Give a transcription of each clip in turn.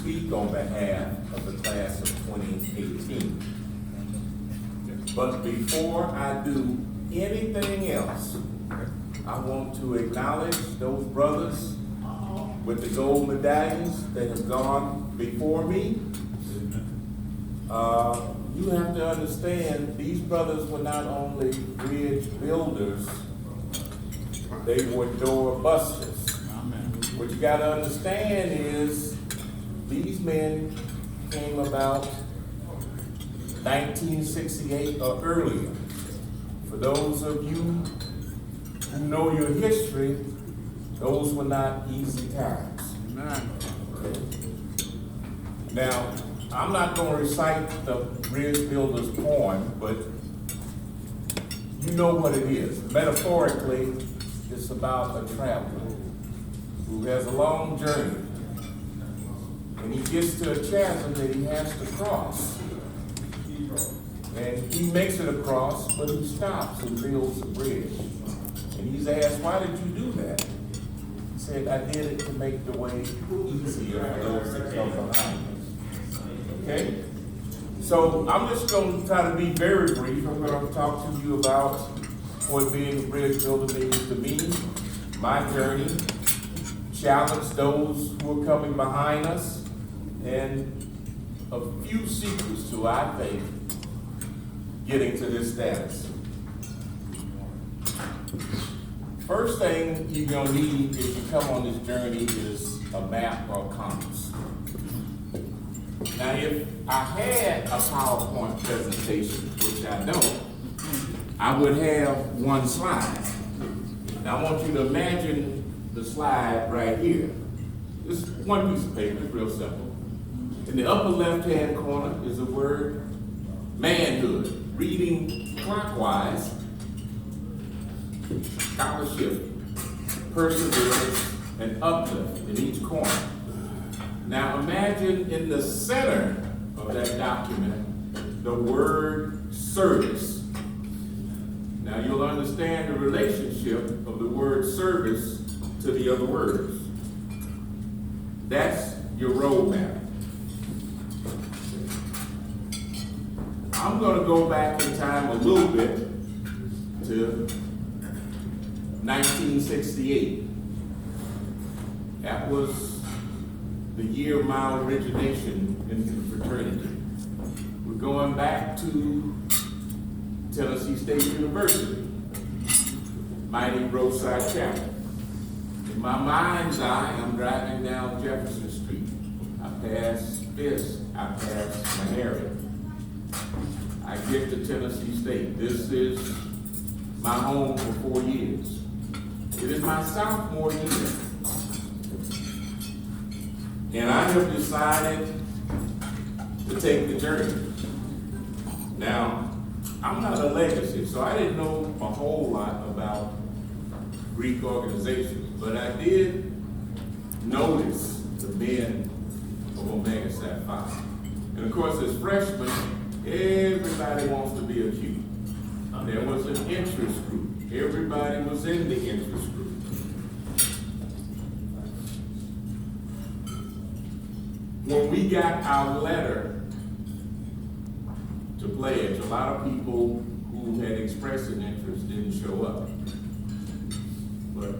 speak on behalf of the class of 2018. But before I do anything else, I want to acknowledge those brothers with the gold medallions that have gone before me. You have to understand, these brothers were not only bridge builders, they were door busters. What you gotta understand is, these men came about 1968 or earlier. For those of you who know your history, those were not easy times. Okay. Now, I'm not going to recite the Bridge Builder's poem, but you know what it is. Metaphorically, it's about a traveler who has a long journey, and he gets to a chasm that he has to cross. And he makes it across, but he stops and builds a bridge. And he's asked, why did you do that? He said, I did it to make the way easier for those that come behind me. Okay? So I'm just going to try to be very brief. I'm going to talk to you about what being a bridge builder means to me, my journey, challenge those who are coming behind us, and a few secrets to, I think, getting to this status. First thing you're going to need if you come on this journey is a map or a compass. Now, if I had a PowerPoint presentation, which I don't, I would have one slide. Now, I want you to imagine the slide right here. This is one piece of paper, it's real simple. In the upper left-hand corner is the word manhood. Reading clockwise, scholarship, perseverance, and uplift in each corner. Now imagine in the center of that document the word service. Now you'll understand the relationship of the word service to the other words. That's your roadmap. I'm going to go back in time a little bit to 1968. That was the year of my origination into the fraternity. We're going back to Tennessee State University, mighty Rho Psi Chapel. In my mind's eye, I'm driving down Jefferson Street. I pass Fisk, I pass Manhattan. I get to Tennessee State. This is my home for 4 years. It is my sophomore year. And I have decided to take the journey. Now, I'm not a legacy, so I didn't know a whole lot about Greek organizations, but I did notice the men of Omega Psi Phi. And of course, as freshmen, everybody wants to be a Q. There was an interest group. Everybody was in the interest group. When we got our letter to pledge, a lot of people who had expressed an interest didn't show up. But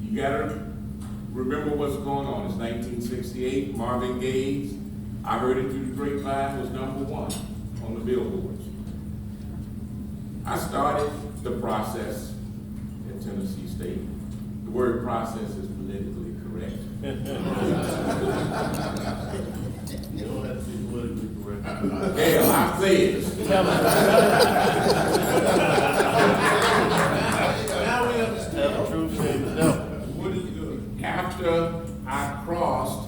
you gotta remember what's going on. It's 1968, Marvin Gaye, I heard it through the grapevine, was #1 on the billboards. I started the process at Tennessee State. The word process is politically correct. You don't have to be politically correct. Hell, I say it. Now we understand the truth statement. No. What did you do? After I crossed,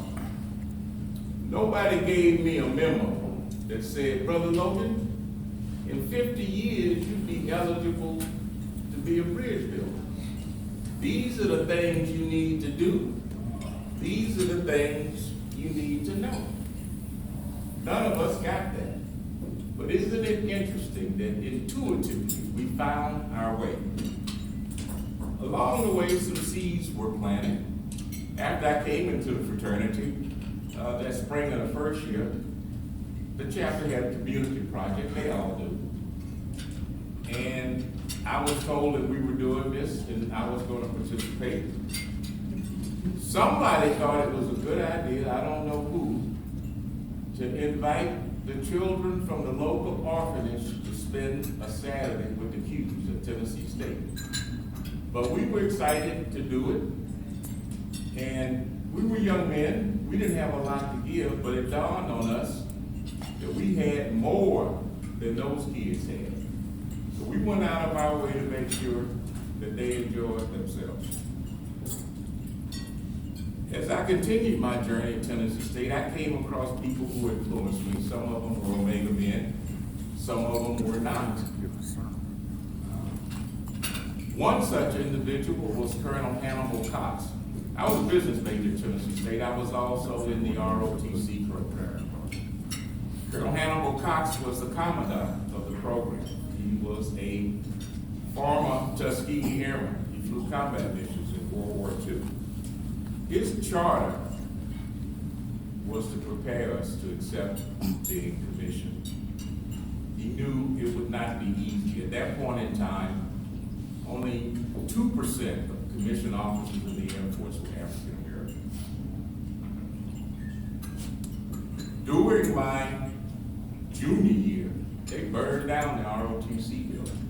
nobody gave me a memo that said, Brother Logan, in 50 years, you'd be eligible to be a bridge builder. These are the things you need to do. These are the things you need to know. None of us got that. But isn't it interesting that intuitively we found our way? Along the way, some seeds were planted. After I came into the fraternity, that spring of the first year, the chapter had a community project, they all do. And I was told that we were doing this and I was gonna participate. Somebody thought it was a good idea, I don't know who, to invite the children from the local orphanage to spend a Saturday with the Qs at Tennessee State. But we were excited to do it. And we were young men, we didn't have a lot to give, but it dawned on us that we had more than those kids had. So we went out of our way to make sure that they enjoyed themselves. As I continued my journey at Tennessee State, I came across people who influenced me. Some of them were Omega men, some of them were not. One such individual was Colonel Hannibal Cox. I was a business major at Tennessee State. I was also in the ROTC program. Colonel Hannibal Cox was the commandant of the program. He was a former Tuskegee Airman. He flew combat missions in World War II. His charter was to prepare us to accept being commissioned. He knew it would not be easy. At that point in time, only 2% of commissioned officers in the Air Force were African American. During my junior year, they burned down the ROTC building.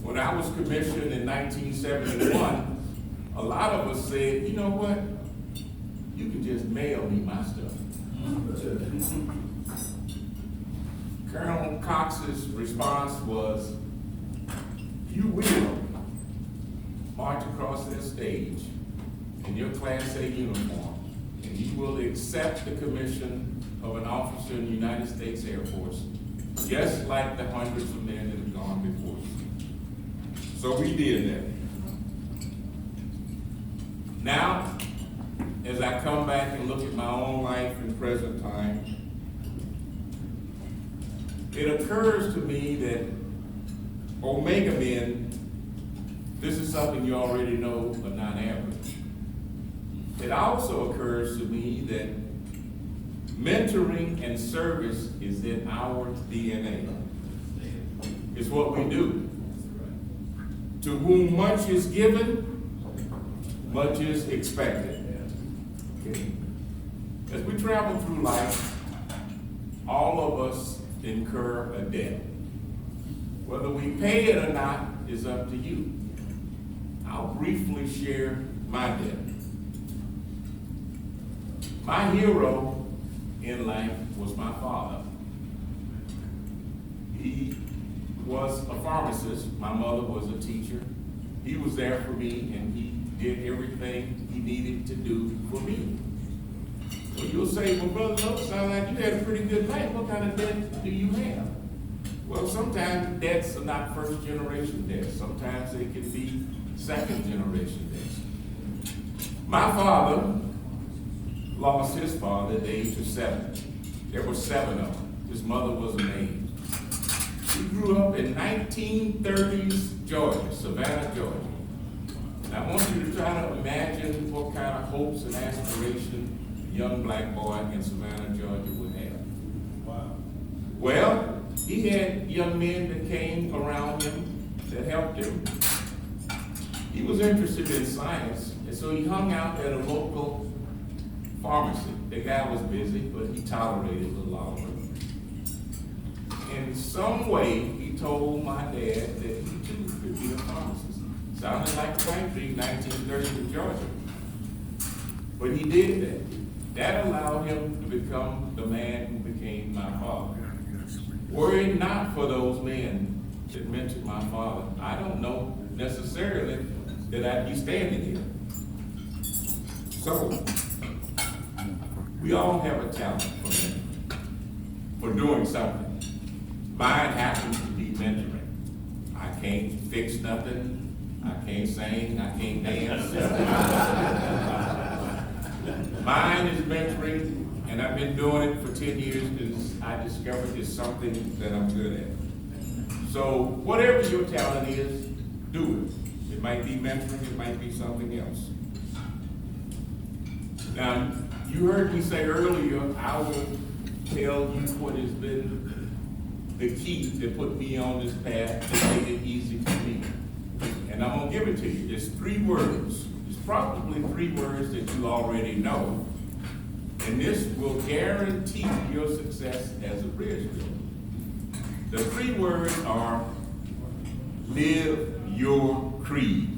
When I was commissioned in 1971, a lot of us said, you know what? You can just mail me my stuff. Colonel Cox's response was, you will march across that stage in your Class A uniform, and you will accept the commission of an officer in the United States Air Force, just like the hundreds of men that have gone before you. So we did that. Now, as I come back and look at my own life in present time, it occurs to me that Omega men, this is something you already know, but not average. It also occurs to me that mentoring and service is in our DNA. It's what we do. To whom much is given, much is expected. Okay. As we travel through life, all of us incur a debt. Whether we pay it or not is up to you. I'll briefly share my debt. My hero in life was my father. He was a pharmacist. My mother was a teacher. He was there for me, and he did everything he needed to do for me. So you'll say, well, Brother Logan, sounds like you had a pretty good life. What kind of debt do you have? Well, sometimes debts are not first generation debts. Sometimes they can be second generation debts. My father lost his father at the age of 7. There were 7 of them. His mother was a maid. He grew up in 1930s Georgia, Savannah, Georgia. And I want you to try to imagine what kind of hopes and aspirations a young black boy in Savannah, Georgia would have. Wow. Well, he had young men that came around him that helped him. He was interested in science, and so he hung out at a local pharmacy. The guy was busy, but he tolerated a little longer. In some way, he told my dad that he too could be a pharmacist. Sounded like a pipe dream, 1930 in Georgia. But he did that. That allowed him to become the man who became my father. Were it not for those men that mentored my father, I don't know necessarily that I'd be standing here. So, we all have a talent for doing something. Mine happens to be mentoring. I can't fix nothing. I can't sing. I can't dance. Mine is mentoring, and I've been doing it for 10 years because I discovered it's something that I'm good at. So whatever your talent is, do it. It might be mentoring, it might be something else. Now, you heard me say earlier, I will tell you what has been the key to put me on this path to make it easy for me. And I'm gonna give it to you. It's 3 words. It's probably 3 words that you already know. And this will guarantee your success as a bridge builder. The 3 words are live your creed.